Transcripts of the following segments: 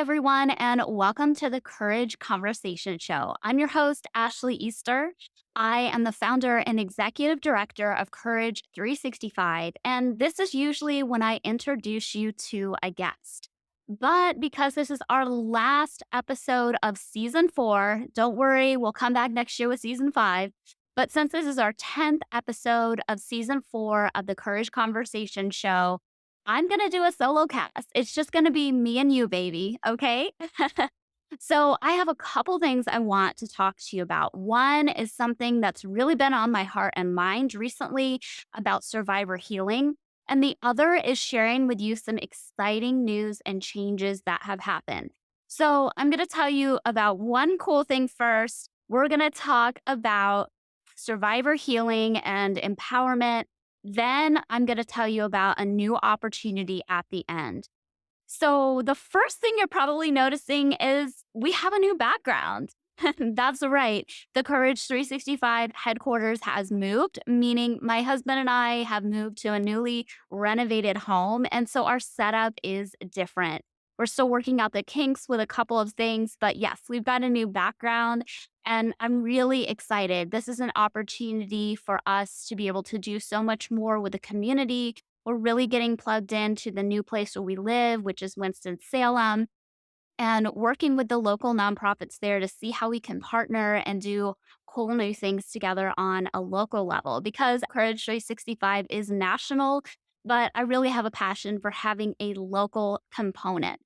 everyone, and welcome to the Courage Conversation Show. I'm your host, Ashley Easter. I am the founder and executive director of Courage 365, and this is usually when I introduce you to a guest. But because this is our last episode of season 4, don't worry, we'll come back next year with season 5. But since this is our 10th episode of season 4 of the Courage Conversation Show, I'm going to do a solo cast. It's just going to be me and you, baby. Okay. So, I have a couple things I want to talk to you about. One is something that's really been on my heart and mind recently about survivor healing. And the other is sharing with you some exciting news and changes that have happened. So, I'm going to tell you about one cool thing first. We're going to talk about survivor healing and empowerment. Then I'm going to tell you about a new opportunity at the end. So, the first thing you're probably noticing is we have a new background. That's right. The Courage 365 headquarters has moved, meaning my husband and I have moved to a newly renovated home. And so our setup is different. We're still working out the kinks with a couple of things, but yes, we've got a new background and I'm really excited. This is an opportunity for us to be able to do so much more with the community. We're really getting plugged into the new place where we live, which is Winston-Salem, and working with the local nonprofits there to see how we can partner and do cool new things together on a local level. Because Courage 365 is national, but I really have a passion for having a local component.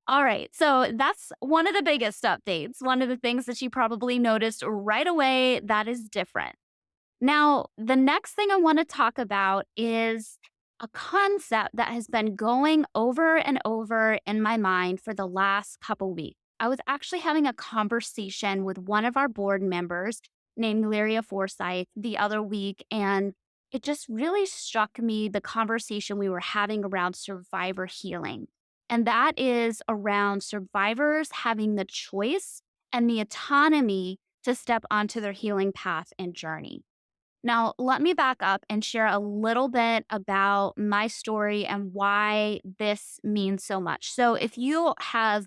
All right, so that's one of the biggest updates. One of the things that you probably noticed right away that is different. Now, the next thing I want to talk about is a concept that has been going over and over in my mind for the last couple weeks. I was actually having a conversation with one of our board members named Lyria Forsyth the other week, and it just really struck me the conversation we were having around survivor healing. And that is around survivors having the choice and the autonomy to step onto their healing path and journey. Now, let me back up and share a little bit about my story and why this means so much. So, if you have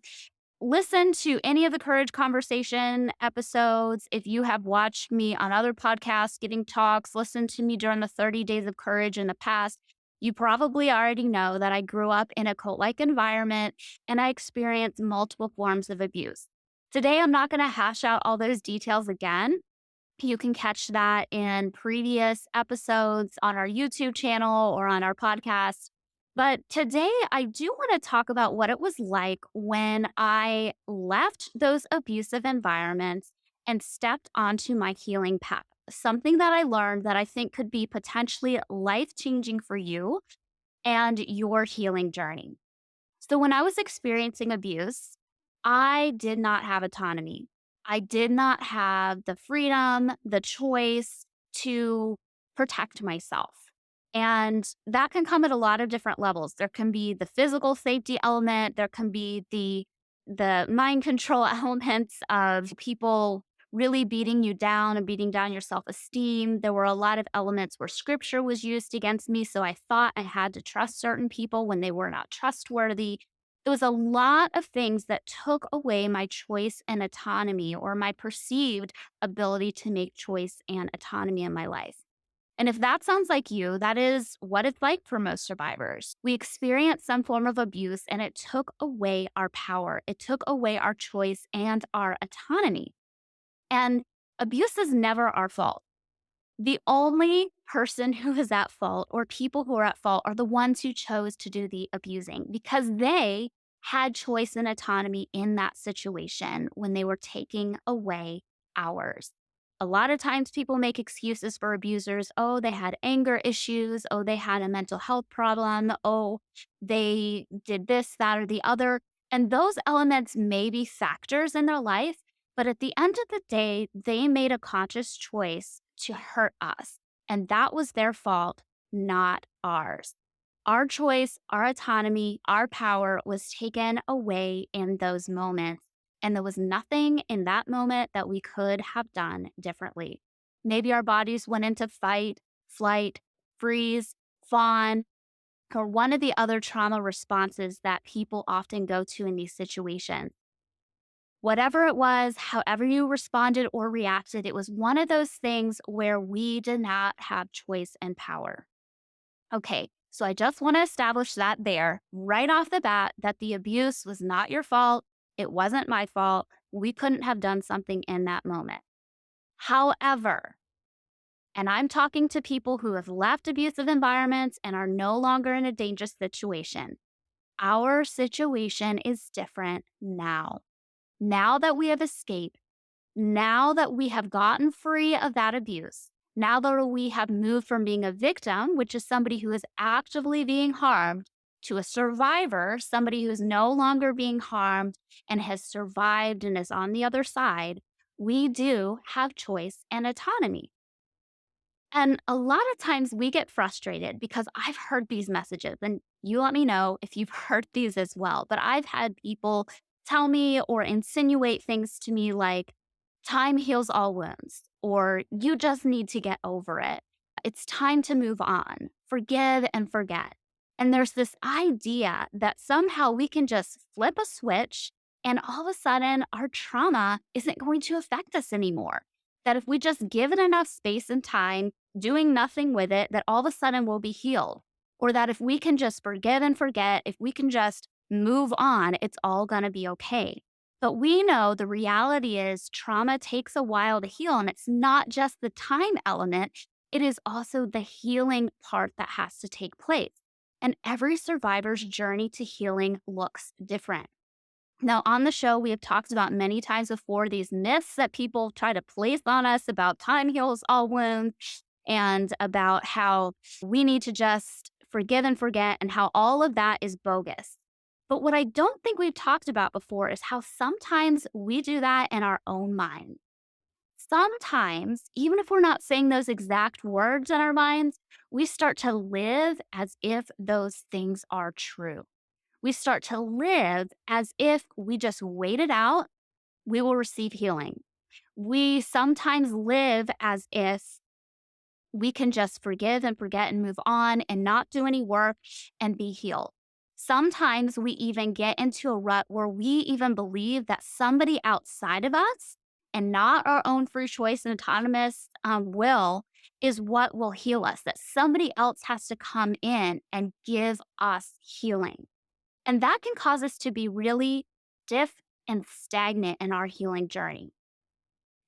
listened to any of the Courage Conversation episodes, if you have watched me on other podcasts, giving talks, listened to me during the 30 Days of Courage in the past, you probably already know that I grew up in a cult like environment and I experienced multiple forms of abuse. Today, I'm not going to hash out all those details again. You can catch that in previous episodes on our YouTube channel or on our podcast. But today, I do want to talk about what it was like when I left those abusive environments and stepped onto my healing path. Something that I learned that I think could be potentially life changing for you and your healing journey. So, when I was experiencing abuse, I did not have autonomy. I did not have the freedom, the choice to protect myself. And that can come at a lot of different levels. There can be the physical safety element, there can be the mind control elements of people really beating you down and beating down your self-esteem. There were a lot of elements where scripture was used against me, so I thought I had to trust certain people when they were not trustworthy. It was a lot of things that took away my choice and autonomy or my perceived ability to make choice and autonomy in my life. And if that sounds like you, that is what it's like for most survivors. We experience some form of abuse and it took away our power. It took away our choice and our autonomy. And abuse is never our fault. The only person who is at fault or people who are at fault are the ones who chose to do the abusing because they had choice and autonomy in that situation when they were taking away ours. A lot of times people make excuses for abusers. Oh, they had anger issues. Oh, they had a mental health problem. Oh, they did this, that, or the other. And those elements may be factors in their life, but at the end of the day, they made a conscious choice to hurt us. And that was their fault, not ours. Our choice, our autonomy, our power was taken away in those moments. And there was nothing in that moment that we could have done differently. Maybe our bodies went into fight, flight, freeze, fawn, or one of the other trauma responses that people often go to in these situations. Whatever it was, however you responded or reacted, it was one of those things where we did not have choice and power. Okay, so I just want to establish that there right off the bat that the abuse was not your fault. It wasn't my fault. We couldn't have done something in that moment. However, and I'm talking to people who have left abusive environments and are no longer in a dangerous situation. Our situation is different now. Now that we have escaped, now that we have gotten free of that abuse, now that we have moved from being a victim, which is somebody who is actively being harmed, to a survivor, somebody who's no longer being harmed and has survived and is on the other side, we do have choice and autonomy. And a lot of times we get frustrated because I've heard these messages, and you let me know if you've heard these as well. But I've had people tell me or insinuate things to me like, time heals all wounds, or you just need to get over it. It's time to move on, forgive and forget. And there's this idea that somehow we can just flip a switch and all of a sudden our trauma isn't going to affect us anymore. That if we just give it enough space and time, doing nothing with it, that all of a sudden we'll be healed. Or that if we can just forgive and forget, if we can just move on, it's all going to be okay. But we know the reality is trauma takes a while to heal, and it's not just the time element, it is also the healing part that has to take place. And every survivor's journey to healing looks different. Now, on the show, we have talked about many times before these myths that people try to place on us about time heals all wounds and about how we need to just forgive and forget and how all of that is bogus. But what I don't think we've talked about before is how sometimes we do that in our own mind. Sometimes, even if we're not saying those exact words in our minds, we start to live as if those things are true. We start to live as if we just wait it out, we will receive healing. We sometimes live as if we can just forgive and forget and move on and not do any work and be healed. Sometimes we even get into a rut where we even believe that somebody outside of us and not our own free choice and autonomous will is what will heal us, that somebody else has to come in and give us healing. And that can cause us to be really stiff and stagnant in our healing journey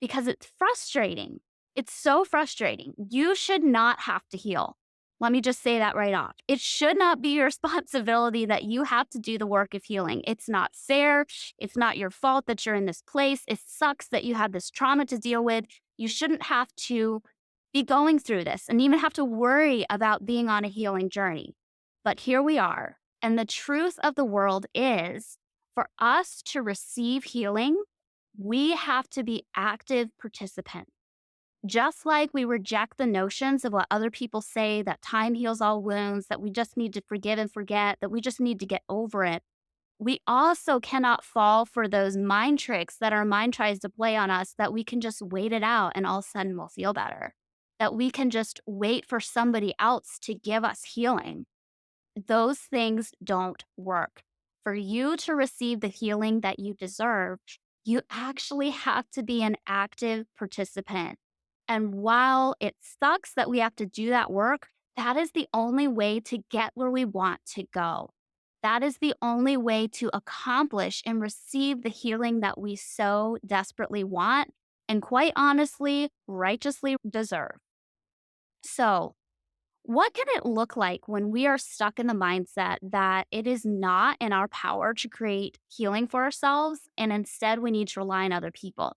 because it's frustrating. It's so frustrating. You should not have to heal. Let me just say that right off. It should not be your responsibility that you have to do the work of healing. It's not fair. It's not your fault that you're in this place. It sucks that you had this trauma to deal with. You shouldn't have to be going through this and even have to worry about being on a healing journey. But here we are. And the truth of the world is for us to receive healing, we have to be active participants. Just like we reject the notions of what other people say that time heals all wounds, that we just need to forgive and forget, that we just need to get over it, we also cannot fall for those mind tricks that our mind tries to play on us that we can just wait it out and all of a sudden we'll feel better. That we can just wait for somebody else to give us healing. Those things don't work. For you to receive the healing that you deserve, you actually have to be an active participant. And while it sucks that we have to do that work, that is the only way to get where we want to go. That is the only way to accomplish and receive the healing that we so desperately want and, quite honestly, righteously deserve. So, what can it look like when we are stuck in the mindset that it is not in our power to create healing for ourselves and instead we need to rely on other people?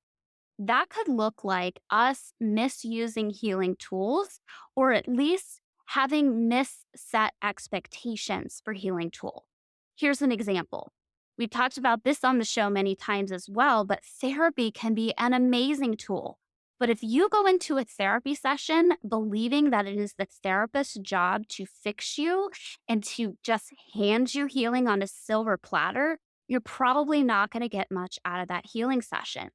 That could look like us misusing healing tools or at least having misset expectations for healing tool. Here's an example. We've talked about this on the show many times as well, but therapy can be an amazing tool. But if you go into a therapy session believing that it is the therapist's job to fix you and to just hand you healing on a silver platter, you're probably not going to get much out of that healing session.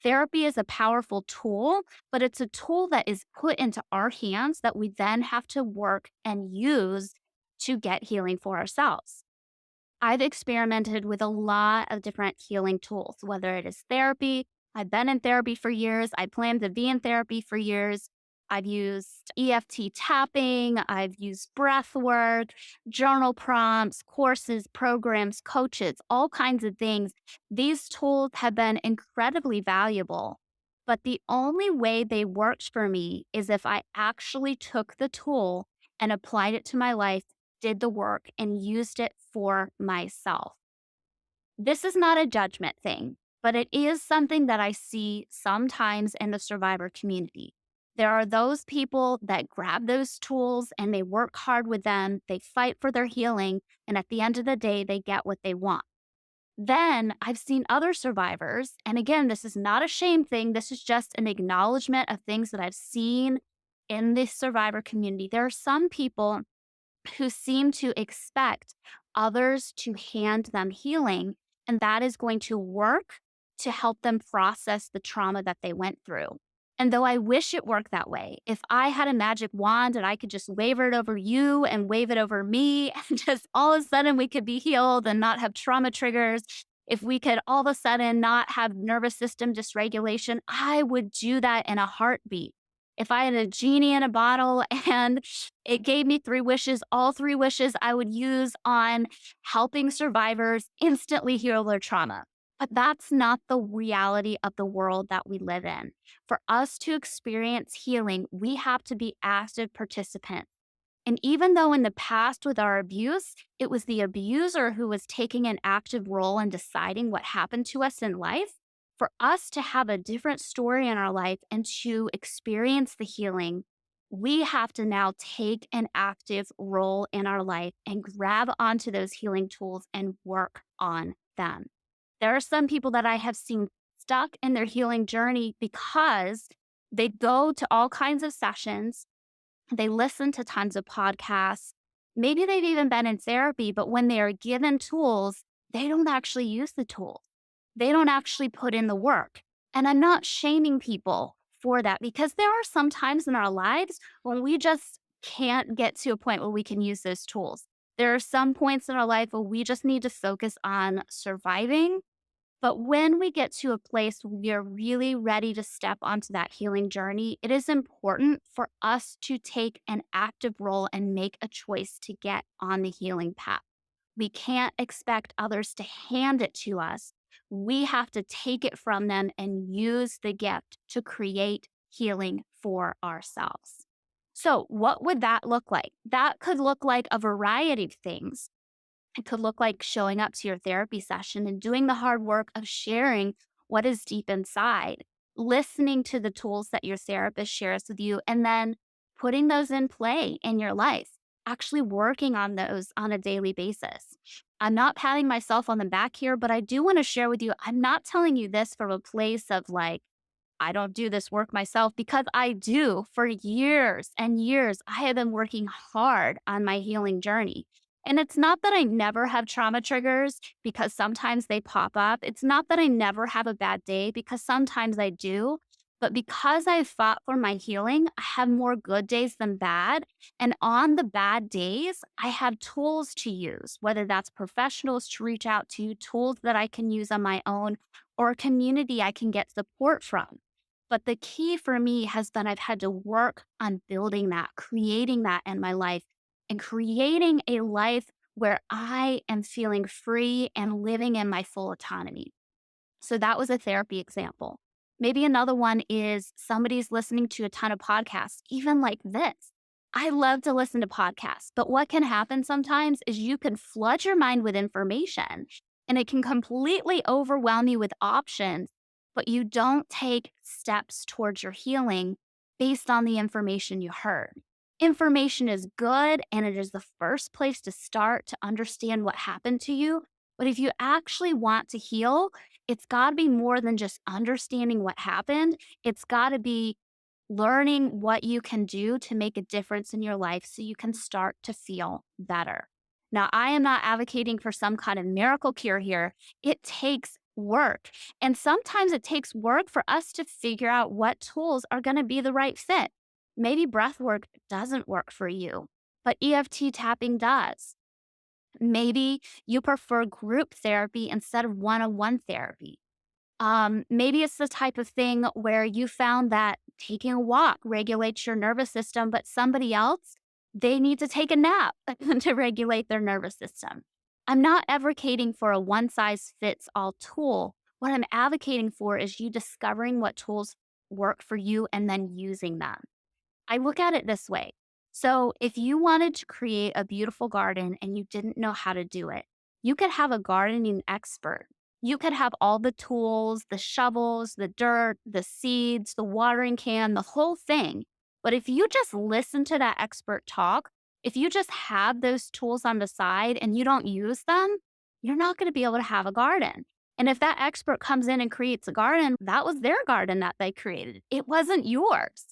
Therapy is a powerful tool, but it's a tool that is put into our hands that we then have to work and use to get healing for ourselves. I've experimented with a lot of different healing tools, whether it is therapy. I've been in therapy for years. I plan to be in therapy for years. I've used EFT tapping. I've used breath work, journal prompts, courses, programs, coaches, all kinds of things. These tools have been incredibly valuable. But the only way they worked for me is if I actually took the tool and applied it to my life, did the work, and used it for myself. This is not a judgment thing, but it is something that I see sometimes in the survivor community. There are those people that grab those tools and they work hard with them, they fight for their healing, and at the end of the day, they get what they want. Then I've seen other survivors, and again, this is not a shame thing, this is just an acknowledgement of things that I've seen in this survivor community. There are some people who seem to expect others to hand them healing, and that is going to work to help them process the trauma that they went through. And though I wish it worked that way, if I had a magic wand and I could just wave it over you and wave it over me, and just all of a sudden we could be healed and not have trauma triggers, if we could all of a sudden not have nervous system dysregulation, I would do that in a heartbeat. If I had a genie in a bottle and it gave me three wishes, all three wishes I would use on helping survivors instantly heal their trauma. But that's not the reality of the world that we live in. For us to experience healing, we have to be active participants. And even though in the past with our abuse, it was the abuser who was taking an active role in deciding what happened to us in life, for us to have a different story in our life and to experience the healing, we have to now take an active role in our life and grab onto those healing tools and work on them. There are some people that I have seen stuck in their healing journey because they go to all kinds of sessions, they listen to tons of podcasts. Maybe they've even been in therapy, but when they are given tools, they don't actually use the tools. They don't actually put in the work. And I'm not shaming people for that because there are some times in our lives when we just can't get to a point where we can use those tools. There are some points in our life where we just need to focus on surviving, but when we get to a place where we are really ready to step onto that healing journey, it is important for us to take an active role and make a choice to get on the healing path. We can't expect others to hand it to us. We have to take it from them and use the gift to create healing for ourselves. So, what would that look like? That could look like a variety of things. It could look like showing up to your therapy session and doing the hard work of sharing what is deep inside, listening to the tools that your therapist shares with you, and then putting those in play in your life, actually working on those on a daily basis. I'm not patting myself on the back here, but I do want to share with you, I'm not telling you this from a place of like, I don't do this work myself because I do for years and years. I have been working hard on my healing journey. And it's not that I never have trauma triggers because sometimes they pop up. It's not that I never have a bad day because sometimes I do. But because I've fought for my healing, I have more good days than bad. And on the bad days, I have tools to use, whether that's professionals to reach out to, tools that I can use on my own, or a community I can get support from. But the key for me has been I've had to work on building that, creating that in my life, and creating a life where I am feeling free and living in my full autonomy. So that was a therapy example. Maybe another one is somebody's listening to a ton of podcasts, even like this. I love to listen to podcasts, but what can happen sometimes is you can flood your mind with information and it can completely overwhelm you with options, but you don't take steps towards your healing based on the information you heard. Information is good and it is the first place to start to understand what happened to you. But if you actually want to heal, it's got to be more than just understanding what happened. It's got to be learning what you can do to make a difference in your life so you can start to feel better. Now, I am not advocating for some kind of miracle cure here. It takes work. And sometimes it takes work for us to figure out what tools are going to be the right fit. Maybe breath work doesn't work for you. but EFT tapping does. Maybe you prefer group therapy instead of one on one therapy. Maybe it's the type of thing where you found that taking a walk regulates your nervous system, but somebody else, they need to take a nap to regulate their nervous system. I'm not advocating for a one size fits all tool. What I'm advocating for is you discovering what tools work for you and then using them. I look at it this way. So, if you wanted to create a beautiful garden and you didn't know how to do it, you could have a gardening expert. You could have all the tools, the shovels, the dirt, the seeds, the watering can, the whole thing. But if you just listen to that expert talk, if you just have those tools on the side and you don't use them, you're not going to be able to have a garden. And if that expert comes in and creates a garden, that was their garden that they created. It wasn't yours.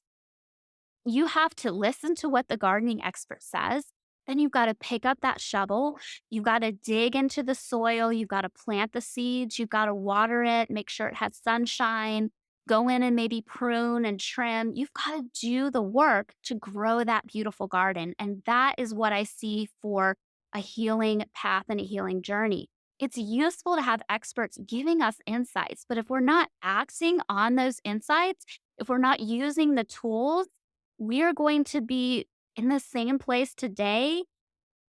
You have to listen to what the gardening expert says. Then you've got to pick up that shovel. You've got to dig into the soil. You've got to plant the seeds. You've got to water it, make sure it has sunshine, go in and maybe prune and trim. You've got to do the work to grow that beautiful garden. And that is what I see for a healing path and a healing journey. It's useful to have experts giving us insights, but if we're not acting on those insights, if we're not using the tools, we are going to be in the same place today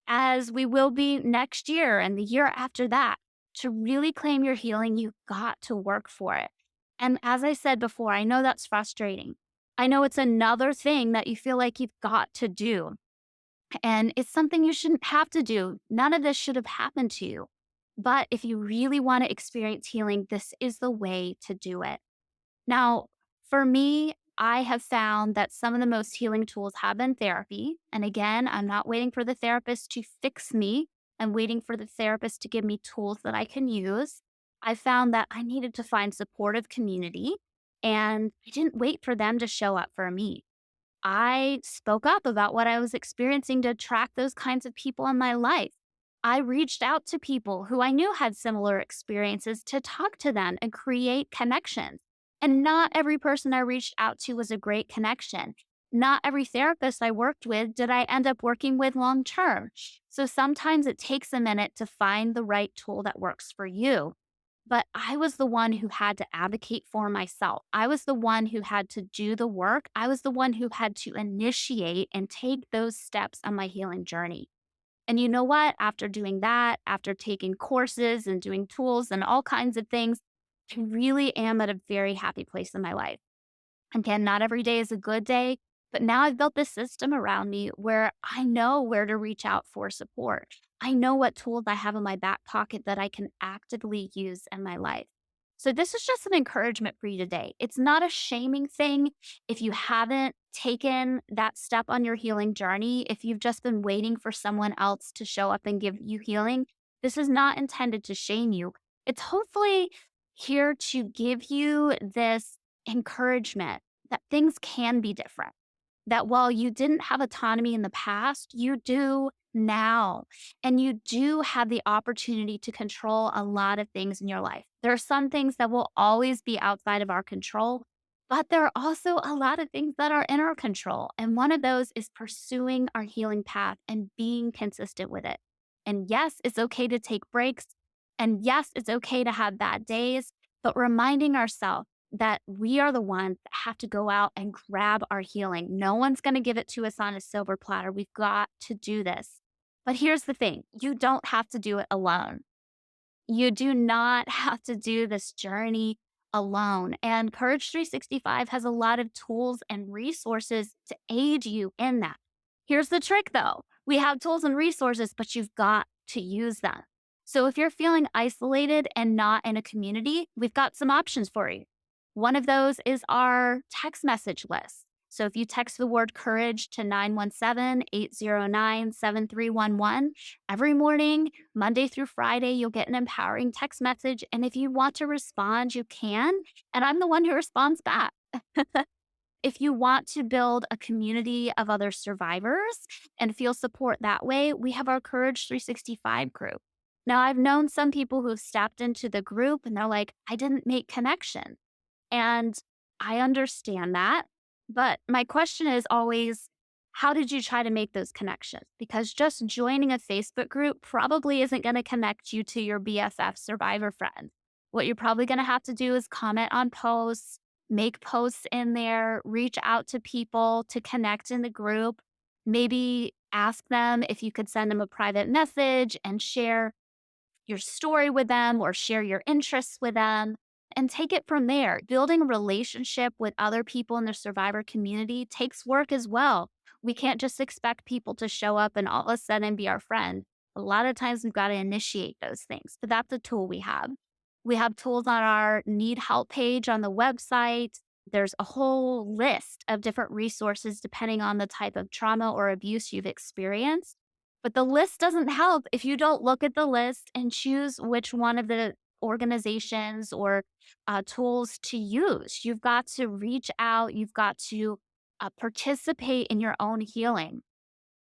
as we will be next year and the year after that. To really claim your healing, you've got to work for it. And as I said before, I know that's frustrating. I know it's another thing that you feel like you've got to do. And it's something you shouldn't have to do. None of this should have happened to you. But if you really want to experience healing, this is the way to do it. Now, for me, I have found that some of the most healing tools have been therapy. And again, I'm not waiting for the therapist to fix me. I'm waiting for the therapist to give me tools that I can use. I found that I needed to find supportive community, and I didn't wait for them to show up for me. I spoke up about what I was experiencing to attract those kinds of people in my life. I reached out to people who I knew had similar experiences to talk to them and create connections. And not every person I reached out to was a great connection. Not every therapist I worked with did I end up working with long term. So sometimes it takes a minute to find the right tool that works for you. But I was the one who had to advocate for myself. I was the one who had to do the work. I was the one who had to initiate and take those steps on my healing journey. And you know what? After doing that, after taking courses and doing tools and all kinds of things, I really am at a very happy place in my life. Again, not every day is a good day, but now I've built this system around me where I know where to reach out for support. I know what tools I have in my back pocket that I can actively use in my life. So, this is just an encouragement for you today. It's not a shaming thing if you haven't taken that step on your healing journey, if you've just been waiting for someone else to show up and give you healing. This is not intended to shame you. It's hopefully here to give you this encouragement that things can be different. That while you didn't have autonomy in the past, you do now. And you do have the opportunity to control a lot of things in your life. There are some things that will always be outside of our control, but there are also a lot of things that are in our control. And one of those is pursuing our healing path and being consistent with it. And yes, it's okay to take breaks. And yes, it's okay to have bad days, but reminding ourselves that we are the ones that have to go out and grab our healing. No one's going to give it to us on a silver platter. We've got to do this. But here's the thing, you don't have to do it alone. You do not have to do this journey alone. And Courage 365 has a lot of tools and resources to aid you in that. Here's the trick though, we have tools and resources, but you've got to use them. So if you're feeling isolated and not in a community, we've got some options for you. One of those is our text message list. So if you text the word courage to 917-809-7311, every morning, Monday through Friday, you'll get an empowering text message. And if you want to respond, you can. And I'm the one who responds back. If you want to build a community of other survivors and feel support that way, we have our Courage 365 group. Now, I've known some people who've stepped into the group and they're like, I didn't make connection. And I understand that. But my question is always, How did you try to make those connections? Because just joining a Facebook group probably isn't going to connect you to your BFF survivor friend. What you're probably going to have to do is comment on posts, make posts in there, reach out to people to connect in the group. Maybe ask them if you could send them a private message and share your story with them or share your interests with them and take it from there. Building a relationship with other people in the survivor community takes work as well. We can't just expect people to show up and all of a sudden be our friend. A lot of times we've got to initiate those things, but that's a tool we have. We have tools on our need help page on the website. There's a whole list of different resources depending on the type of trauma or abuse you've experienced. But the list doesn't help if you don't look at the list and choose which one of the organizations or tools to use. You've got to reach out, you've got to participate in your own healing.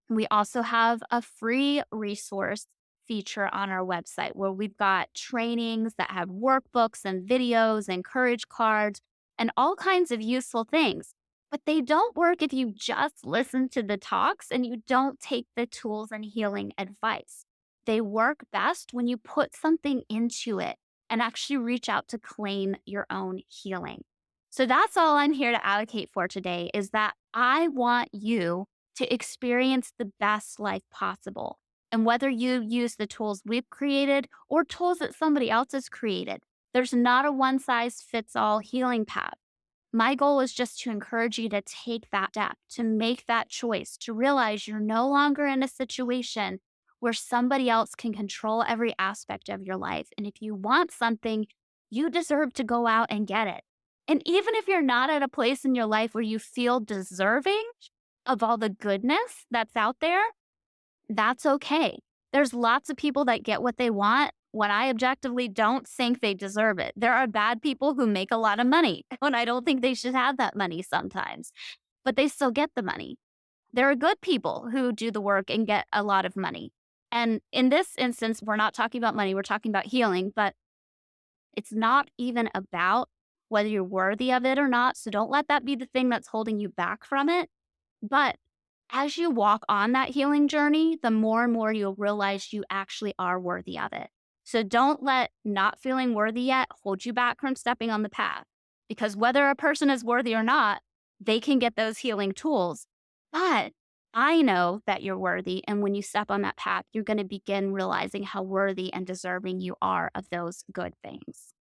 We also have a free resource feature on our website where we've got trainings that have workbooks and videos and courage cards and all kinds of useful things. But they don't work if you just listen to the talks and you don't take the tools and healing advice. They work best when you put something into it and actually reach out to claim your own healing. So that's all I'm here to advocate for today is that I want you to experience the best life possible. And whether you use the tools we've created or tools that somebody else has created, there's not a one size fits all healing path. My goal is just to encourage you to take that step, to make that choice, to realize you're no longer in a situation where somebody else can control every aspect of your life. And if you want something, you deserve to go out and get it. And even if you're not at a place in your life where you feel deserving of all the goodness that's out there, that's okay. There's lots of people that get what they want when I objectively don't think they deserve it. There are bad people who make a lot of money when I don't think they should have that money sometimes, but they still get the money. There are good people who do the work and get a lot of money. And in this instance, we're not talking about money, we're talking about healing, but it's not even about whether you're worthy of it or not. So don't let that be the thing that's holding you back from it. But as you walk on that healing journey, the more and more you'll realize you actually are worthy of it. So don't let not feeling worthy yet hold you back from stepping on the path. Because whether a person is worthy or not, they can get those healing tools. But I know that you're worthy. And when you step on that path, you're going to begin realizing how worthy and deserving you are of those good things.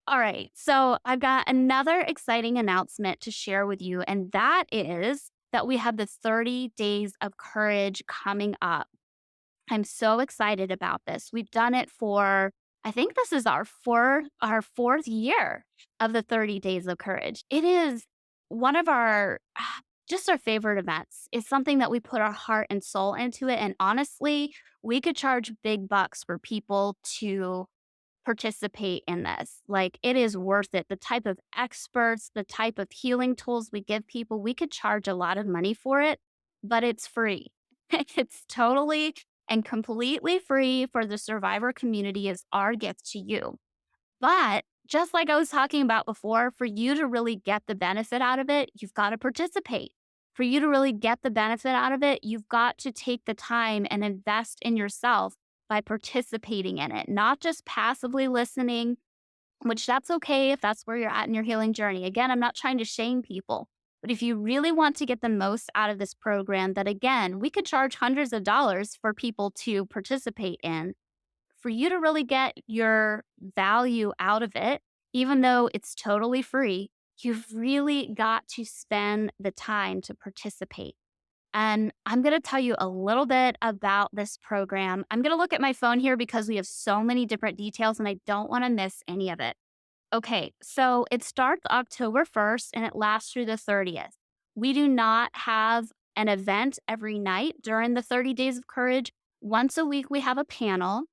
All right. So I've got another exciting announcement to share with you, and that is that we have the 30 days of courage coming up. I'm so excited about this. We've done it for, I think this is our fourth year of the 30 days of courage. It is one of our just our favorite events. It's something that we put our heart and soul into it. And honestly, we could charge big bucks for people to participate in this. Like, it is worth it. The type of experts, the type of healing tools we give people, we could charge a lot of money for it, but it's free. It's totally and completely free for the survivor community as our gift to you. But just like I was talking about before, for you to really get the benefit out of it, you've got to participate. For you to really get the benefit out of it, you've got to take the time and invest in yourself by participating in it, not just passively listening, which that's okay if that's where you're at in your healing journey. Again, I'm not trying to shame people, but if you really want to get the most out of this program, that again, we could charge hundreds of dollars for people to participate in, for you to really get your value out of it, even though it's totally free, you've really got to spend the time to participate. And I'm going to tell you a little bit about this program. I'm going to look at my phone here because we have so many different details and I don't want to miss any of it. Okay, so it starts October 1st and it lasts through the 30th. We do not have an event every night during the 30 days of courage. Once a week, we have a panel.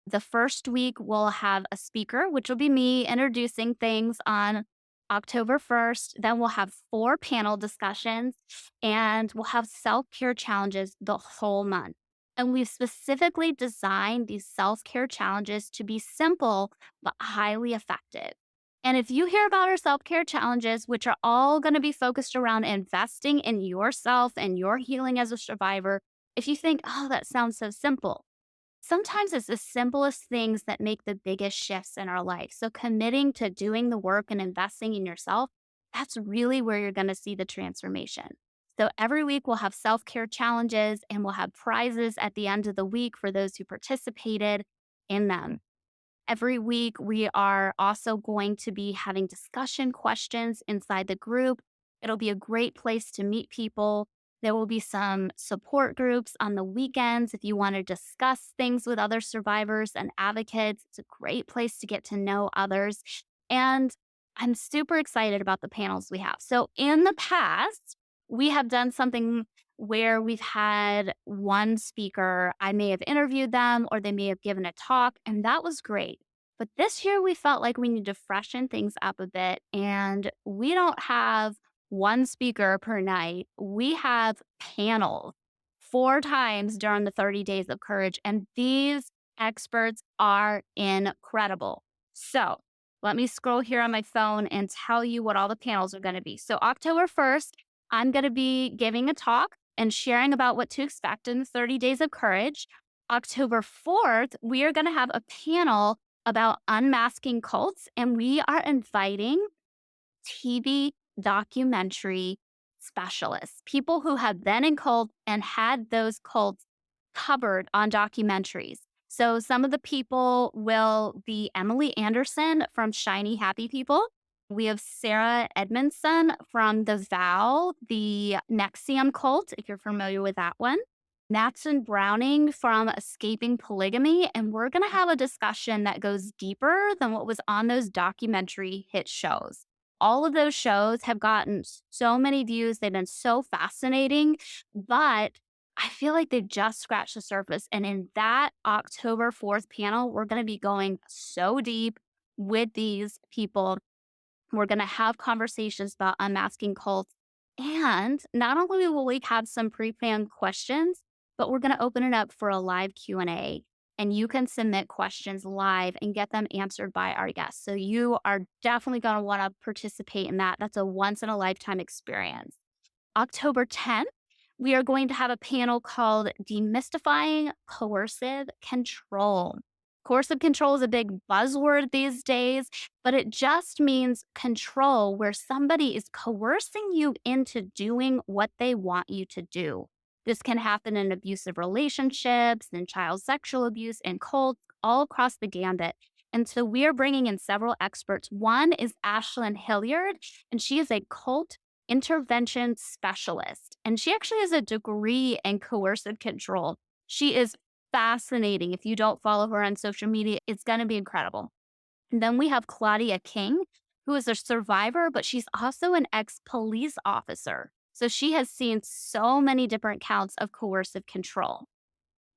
The first week, we'll have a speaker, which will be me introducing things on October 1st. Then we'll have 4 panel discussions and we'll have self care challenges the whole month. And we've specifically designed these self care challenges to be simple but highly effective. And if you hear about our self care challenges, which are all going to be focused around investing in yourself and your healing as a survivor, if you think, oh, that sounds so simple, sometimes it's the simplest things that make the biggest shifts in our life. So, committing to doing the work and investing in yourself, that's really where you're going to see the transformation. So, every week we'll have self care challenges and we'll have prizes at the end of the week for those who participated in them. Every week, we are also going to be having discussion questions inside the group. It'll be a great place to meet people. There will be some support groups on the weekends if you want to discuss things with other survivors and advocates. It's a great place to get to know others. And I'm super excited about the panels we have. So, in the past, we have done something where we've had one speaker, I may have interviewed them or they may have given a talk, and that was great. But this year we felt like we need to freshen things up a bit, and we don't have one speaker per night. We have panels 4 times during the 30 days of courage, and these experts are incredible. So let me scroll here on my phone and tell you what all the panels are going to be. So, October 1st, I'm going to be giving a talk and sharing about what to expect in the 30 days of courage. October 4th, we are going to have a panel about unmasking cults, and we are inviting TV documentary specialists, people who have been in cults and had those cults covered on documentaries. So some of the people will be Emily Anderson from Shiny Happy People. We have Sarah Edmondson from The Vow, the Nexium cult, if you're familiar with that one. Matson Browning from Escaping Polygamy. And we're going to have a discussion that goes deeper than what was on those documentary hit shows. All of those shows have gotten so many views. They've been so fascinating, but I feel like they've just scratched the surface. And in that October 4th panel, we're going to be going so deep with these people. We're going to have conversations about unmasking cults. And not only will we have some pre-planned questions, but we're going to open it up for a live Q&A. And you can submit questions live and get them answered by our guests. So you are definitely going to want to participate in that. That's a once in a lifetime experience. October 10th, we are going to have a panel called Demystifying Coercive Control. Coercive control is a big buzzword these days, but it just means control where somebody is coercing you into doing what they want you to do. This can happen in abusive relationships, in child sexual abuse, in cults, all across the gambit. And so we are bringing in several experts. One is Ashlyn Hilliard, and she is a cult intervention specialist. And she actually has a degree in coercive control. She is fascinating. If you don't follow her on social media, it's going to be incredible. And then we have Claudia King, who is a survivor, but she's also an ex police officer. So she has seen so many different counts of coercive control.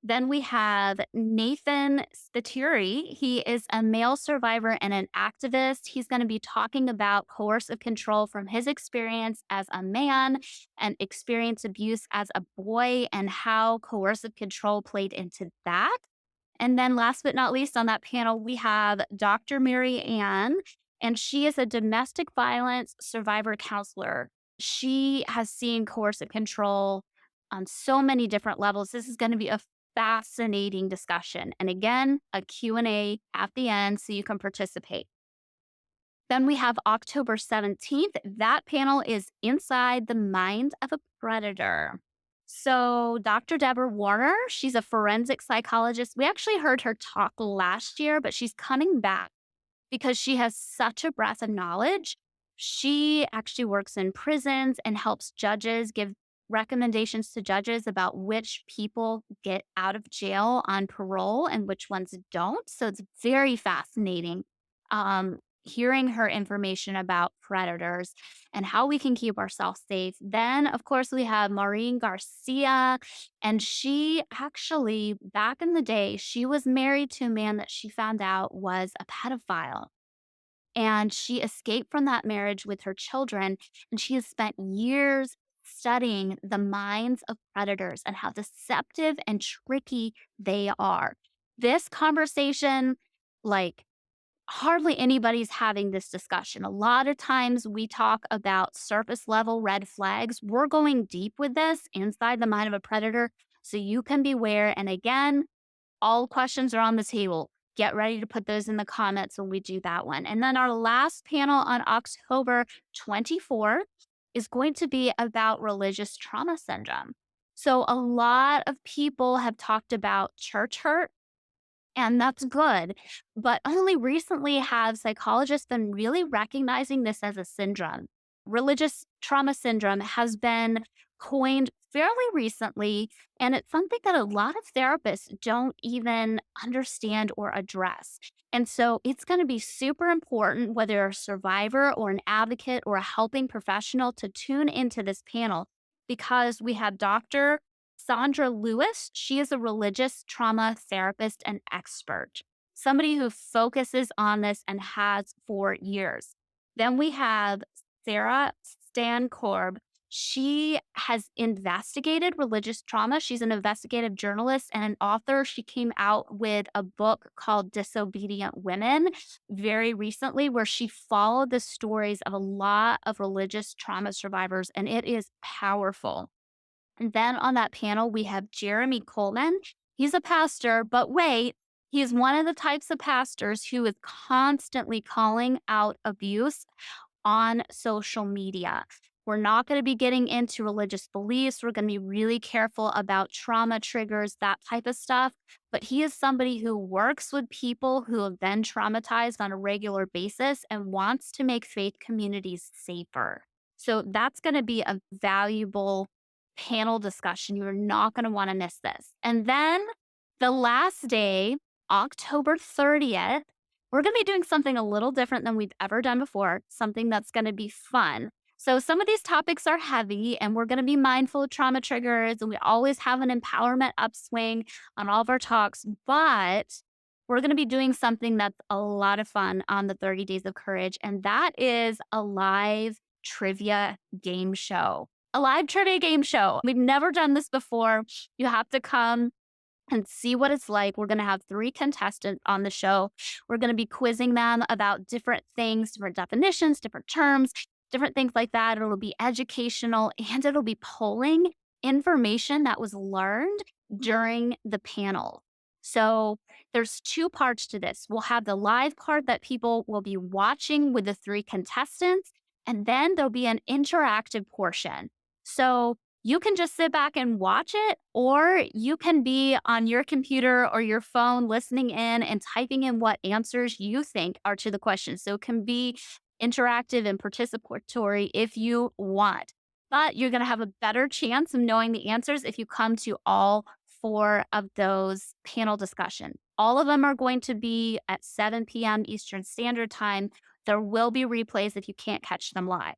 Then we have Nathan Spiteri. He is a male survivor and an activist. He's going to be talking about coercive control from his experience as a man and experience abuse as a boy and how coercive control played into that. And then last but not least on that panel, we have Dr. Mary Ann, and she is a domestic violence survivor counselor. She has seen coercive control on so many different levels. This is going to be a fascinating discussion. And again, a Q&A at the end so you can participate. Then we have October 17th. That panel is Inside the Mind of a Predator. So, Dr. Deborah Warner, she's a forensic psychologist. We actually heard her talk last year, but she's coming back because she has such a breadth of knowledge. She actually works in prisons and helps judges give recommendations to judges about which people get out of jail on parole and which ones don't. So it's very fascinating hearing her information about predators and how we can keep ourselves safe. Then, of course, we have Maureen Garcia, and she actually, back in the day, she was married to a man that she found out was a pedophile. And she escaped from that marriage with her children. And she has spent years studying the minds of predators and how deceptive and tricky they are. This conversation, like, hardly anybody's having this discussion. A lot of times we talk about surface level red flags. We're going deep with this inside the mind of a predator so you can beware. And again, all questions are on the table. Get ready to put those in the comments when we do that one. And then our last panel on October 24th is going to be about religious trauma syndrome. So, a lot of people have talked about church hurt, and that's good. But only recently have psychologists been really recognizing this as a syndrome. Religious trauma syndrome has been coined fairly recently, and it's something that a lot of therapists don't even understand or address. And so it's going to be super important, whether you're a survivor or an advocate or a helping professional, to tune into this panel because we have Dr. Sandra Lewis. She is a religious trauma therapist and expert, somebody who focuses on this and has for years. Then we have Sarah Stankorb. She has investigated religious trauma. She's an investigative journalist and an author. She came out with a book called Disobedient Women very recently, where she followed the stories of a lot of religious trauma survivors, and it is powerful. And then on that panel, we have Jeremy Coleman. He's a pastor, but wait, he's one of the types of pastors who is constantly calling out abuse on social media. We're not going to be getting into religious beliefs. We're going to be really careful about trauma triggers, that type of stuff. But he is somebody who works with people who have been traumatized on a regular basis and wants to make faith communities safer. So that's going to be a valuable panel discussion. You're not going to want to miss this. And then the last day, October 30th, we're going to be doing something a little different than we've ever done before, something that's going to be fun. So, some of these topics are heavy, and we're going to be mindful of trauma triggers, and we always have an empowerment upswing on all of our talks. But we're going to be doing something that's a lot of fun on the 30 Days of Courage, and that is a live trivia game show. A live trivia game show. We've never done this before. You have to come and see what it's like. We're going to have 3 contestants on the show. We're going to be quizzing them about different things, different definitions, different terms, different things like that. It'll be educational and it'll be polling information that was learned during the panel. So there's 2 parts to this. We'll have the live part that people will be watching with the 3 contestants, and then there'll be an interactive portion. So you can just sit back and watch it, or you can be on your computer or your phone listening in and typing in what answers you think are to the question. So it can be interactive and participatory if you want. But you're going to have a better chance of knowing the answers if you come to all 4 of those panel discussions. All of them are going to be at 7 p.m. Eastern Standard Time. There will be replays if you can't catch them live.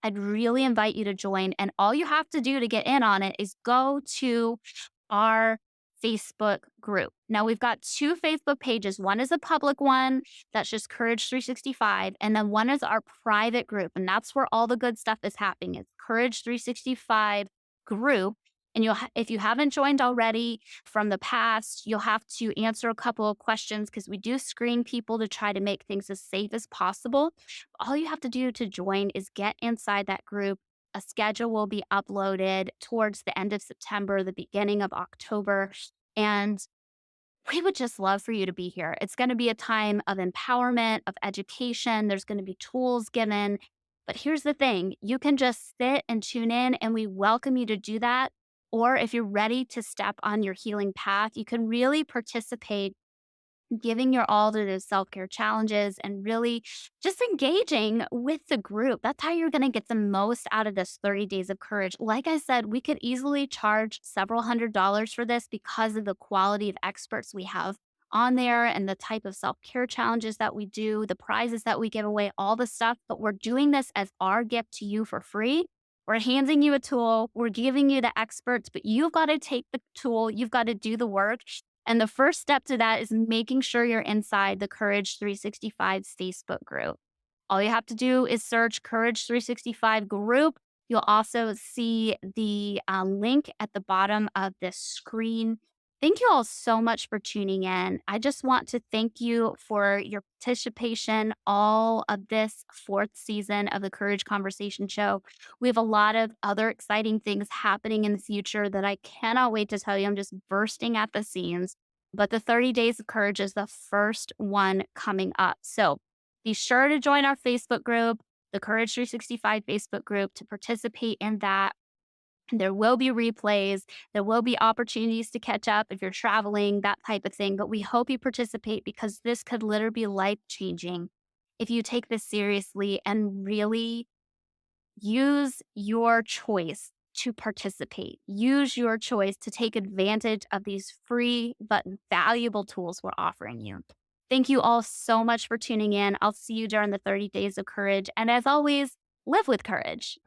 I'd really invite you to join. And all you have to do to get in on it is go to our Facebook group. Now, we've got 2 Facebook pages. One is a public one that's just Courage 365. And then one is our private group. And that's where all the good stuff is happening. It's Courage 365 group. And if you haven't joined already from the past, you'll have to answer a couple of questions because we do screen people to try to make things as safe as possible. All you have to do to join is get inside that group. A schedule will be uploaded towards the end of September, the beginning of October. And we would just love for you to be here. It's going to be a time of empowerment, of education. There's going to be tools given. But here's the thing, you can just sit and tune in, and we welcome you to do that. Or if you're ready to step on your healing path, you can really participate, giving your all to those self-care challenges and really just engaging with the group. That's how you're going to get the most out of this 30 days of courage. Like I said, we could easily charge several $100s for this because of the quality of experts we have on there and the type of self-care challenges that we do, the prizes that we give away, all the stuff. But we're doing this as our gift to you for free. We're handing you a tool. We're giving you the experts, but you've got to take the tool. You've got to do the work. And the first step to that is making sure you're inside the Courage 365 Facebook group. All you have to do is search Courage 365 group. You'll also see the link at the bottom of this screen. Thank you all so much for tuning in. I just want to thank you for your participation all of this fourth season of the Courage Conversation Show. We have a lot of other exciting things happening in the future that I cannot wait to tell you. I'm just bursting at the seams. But the 30 Days of Courage is the first one coming up. So be sure to join our Facebook group, the Courage 365 Facebook group, to participate in that. There will be replays. There will be opportunities to catch up if you're traveling, that type of thing. But we hope you participate because this could literally be life changing if you take this seriously and really use your choice to participate. Use your choice to take advantage of these free but valuable tools we're offering you. Thank you all so much for tuning in. I'll see you during the 30 Days of Courage. And as always, live with courage.